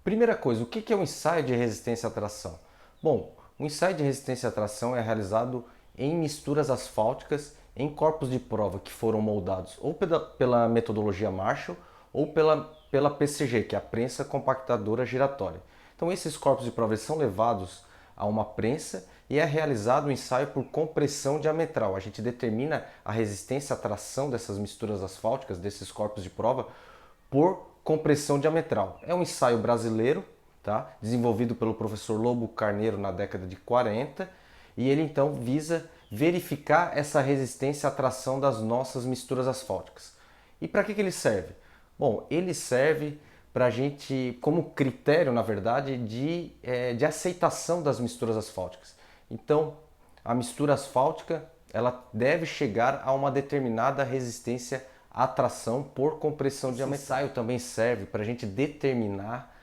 Primeira coisa, o que é um ensaio de resistência à tração? Bom, o ensaio de resistência à tração é realizado em misturas asfálticas em corpos de prova que foram moldados ou pela metodologia Marshall ou pela PCG, que é a prensa compactadora giratória. Então esses corpos de prova são levados a uma prensa e é realizado o ensaio por compressão diametral. A gente determina a resistência à tração dessas misturas asfálticas, desses corpos de prova, por compressão diametral. É um ensaio brasileiro, tá? Desenvolvido pelo professor Lobo Carneiro na década de 40, e ele então visa verificar essa resistência à tração das nossas misturas asfálticas. E para que ele serve? Bom, ele serve para a gente, como critério, na verdade, de aceitação das misturas asfálticas. Então, a mistura asfáltica ela deve chegar a uma determinada resistência à tração por compressão diametral. Esse ensaio também serve para a gente determinar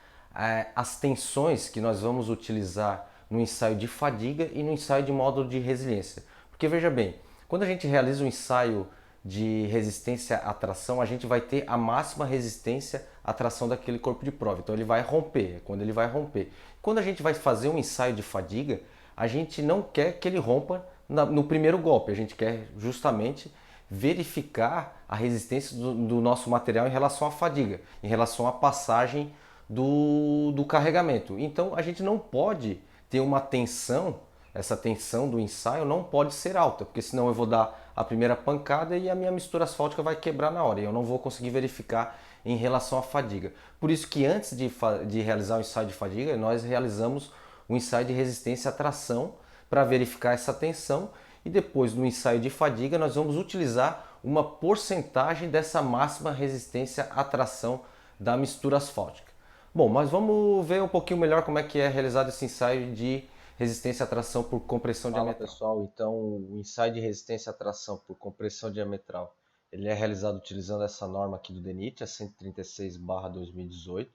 as tensões que nós vamos utilizar no ensaio de fadiga e no ensaio de módulo de resiliência. Porque veja bem, quando a gente realiza um ensaio de resistência à tração, a gente vai ter a máxima resistência à tração daquele corpo de prova. Então ele vai romper, é quando ele vai romper. Quando a gente vai fazer um ensaio de fadiga, a gente não quer que ele rompa no primeiro golpe, a gente quer justamente verificar a resistência do nosso material em relação à fadiga, em relação à passagem do carregamento. Então a gente não pode ter uma tensão, essa tensão do ensaio não pode ser alta, porque senão eu vou dar a primeira pancada e a minha mistura asfáltica vai quebrar na hora e eu não vou conseguir verificar em relação à fadiga. Por isso que antes de realizar o ensaio de fadiga, nós realizamos o ensaio de resistência à tração para verificar essa tensão e depois no ensaio de fadiga nós vamos utilizar uma porcentagem dessa máxima resistência à tração da mistura asfáltica. Bom, mas vamos ver um pouquinho melhor como é que é realizado esse ensaio de resistência à tração por compressão Fala diametral. pessoal, então o ensaio de resistência à tração por compressão diametral, ele é realizado utilizando essa norma aqui do DENIT, a 136/2018,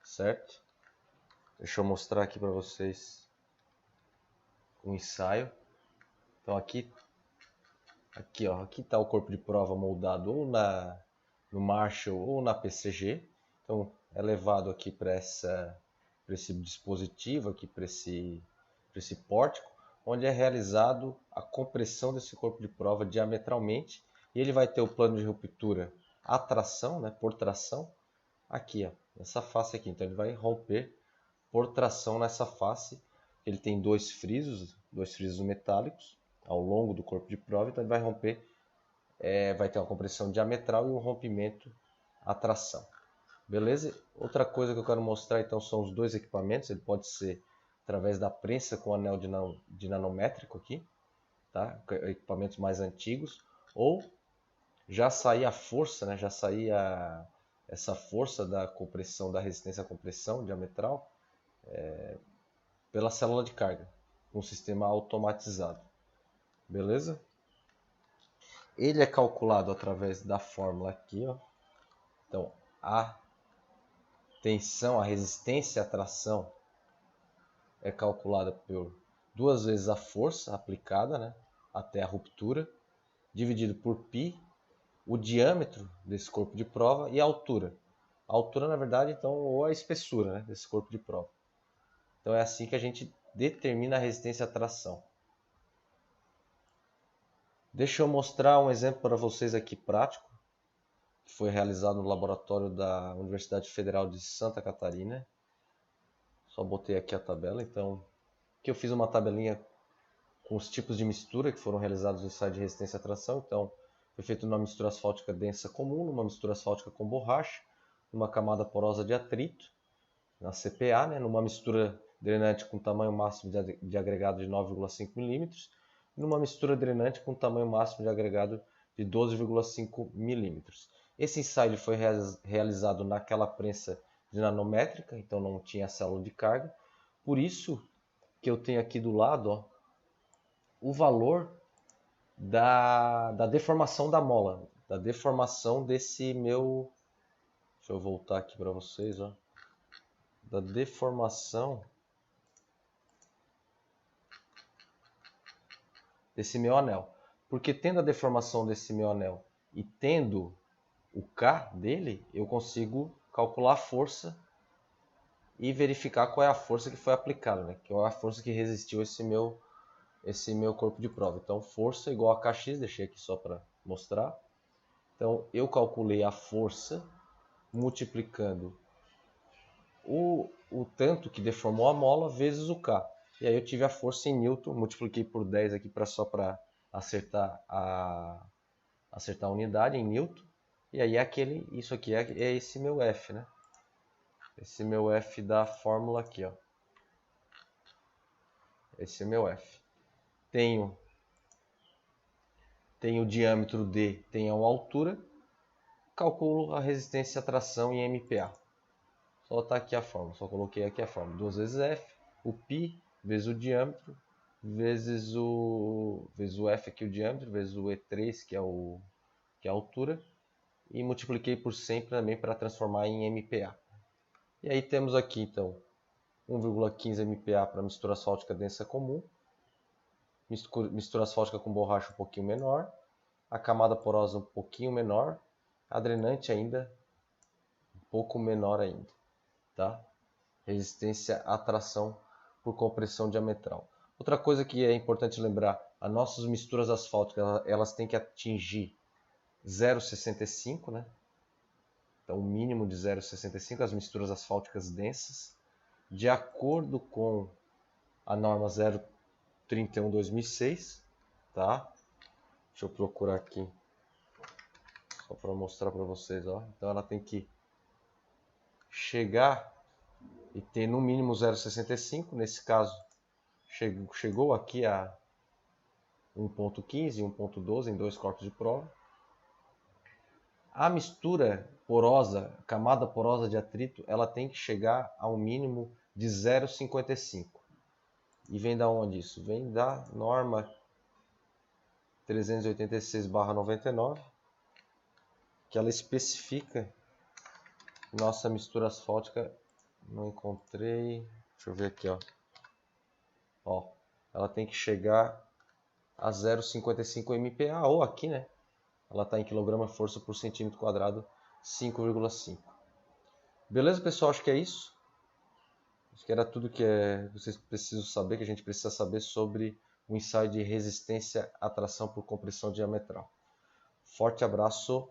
certo? Deixa eu mostrar aqui para vocês o ensaio. Então aqui está o corpo de prova moldado ou no Marshall ou na PCG. Então é levado aqui para esse dispositivo, aqui para esse pórtico, onde é realizado a compressão desse corpo de prova diametralmente, e ele vai ter o plano de ruptura a tração, né, por tração, aqui, ó, nessa face aqui. Então ele vai romper por tração nessa face. Ele tem dois frisos metálicos ao longo do corpo de prova, então ele vai romper, vai ter uma compressão diametral e um rompimento à tração. Beleza? Outra coisa que eu quero mostrar então são os dois equipamentos. Ele pode ser através da prensa com anel de nanométrico aqui, tá? Equipamentos mais antigos, ou já sair a força, né? Já sair essa força da compressão, da resistência à compressão diametral pela célula de carga, um sistema automatizado. Beleza? Ele é calculado através da fórmula aqui, ó. Então, a tensão, a resistência à tração é calculada por duas vezes a força aplicada, né, até a ruptura, dividido por π, o diâmetro desse corpo de prova e a altura. A altura, na verdade, então, ou a espessura, né, desse corpo de prova. Então é assim que a gente determina a resistência à tração. Deixa eu mostrar um exemplo para vocês aqui prático, que foi realizado no laboratório da Universidade Federal de Santa Catarina. Só botei aqui a tabela, então aqui eu fiz uma tabelinha com os tipos de mistura que foram realizados no ensaio de resistência à tração. Então, foi feito numa mistura asfáltica densa comum, numa mistura asfáltica com borracha, numa camada porosa de atrito, na CPA, né, numa mistura drenante com tamanho máximo de agregado de 9,5 mm, e numa mistura drenante com tamanho máximo de agregado de 12,5 mm. Esse ensaio foi realizado naquela prensa de nanométrica, então não tinha célula de carga. Por isso que eu tenho aqui do lado, ó, o valor da deformação da mola, da deformação desse meu... Deixa eu voltar aqui para vocês, ó. Da deformação desse meu anel. Porque tendo a deformação desse meu anel e tendo o K dele, eu consigo calcular a força e verificar qual é a força que foi aplicada, né? Qual é a força que resistiu esse meu corpo de prova. Então, força igual a Kx, deixei aqui só para mostrar. Então, eu calculei a força multiplicando o tanto que deformou a mola vezes o K. E aí eu tive a força em Newton, multipliquei por 10 aqui só para acertar a unidade em Newton. E aí isso aqui é esse meu F, né? Esse meu F da fórmula aqui, ó. Esse é meu F. Tenho o diâmetro D, tenho a altura, calculo a resistência à tração em MPa. Só tá aqui a fórmula, só coloquei aqui a fórmula. 2 vezes F, o π vezes o diâmetro, vezes o F aqui o diâmetro, vezes o E3, que é a altura, e multipliquei por 100 também para transformar em MPa. E aí temos aqui então 1,15 MPa para mistura asfáltica densa comum, mistura asfáltica com borracha um pouquinho menor, a camada porosa um pouquinho menor, a drenante ainda um pouco menor ainda, tá? Resistência à tração por compressão diametral. Outra coisa que é importante lembrar, as nossas misturas asfálticas elas têm que atingir 0,65, né? Então o mínimo de 0,65 as misturas asfálticas densas, de acordo com a norma 031/2006, tá? Deixa eu procurar aqui só para mostrar para vocês, ó. Então ela tem que chegar e ter no mínimo 0,65, nesse caso chegou aqui a 1,15 e 1,12 em 2 corpos de prova. A mistura porosa, camada porosa de atrito, ela tem que chegar a um mínimo de 0,55. E vem da onde isso? Vem da norma 386/99, que ela especifica nossa mistura asfáltica. Não encontrei. Deixa eu ver aqui, ó. Ó, ela tem que chegar a 0,55 MPa, ou aqui, né? Ela está em quilograma força por centímetro quadrado, 5,5. Beleza, pessoal? Acho que é isso. Acho que era tudo que vocês precisam saber, que a gente precisa saber sobre o ensaio de resistência à tração por compressão diametral. Forte abraço.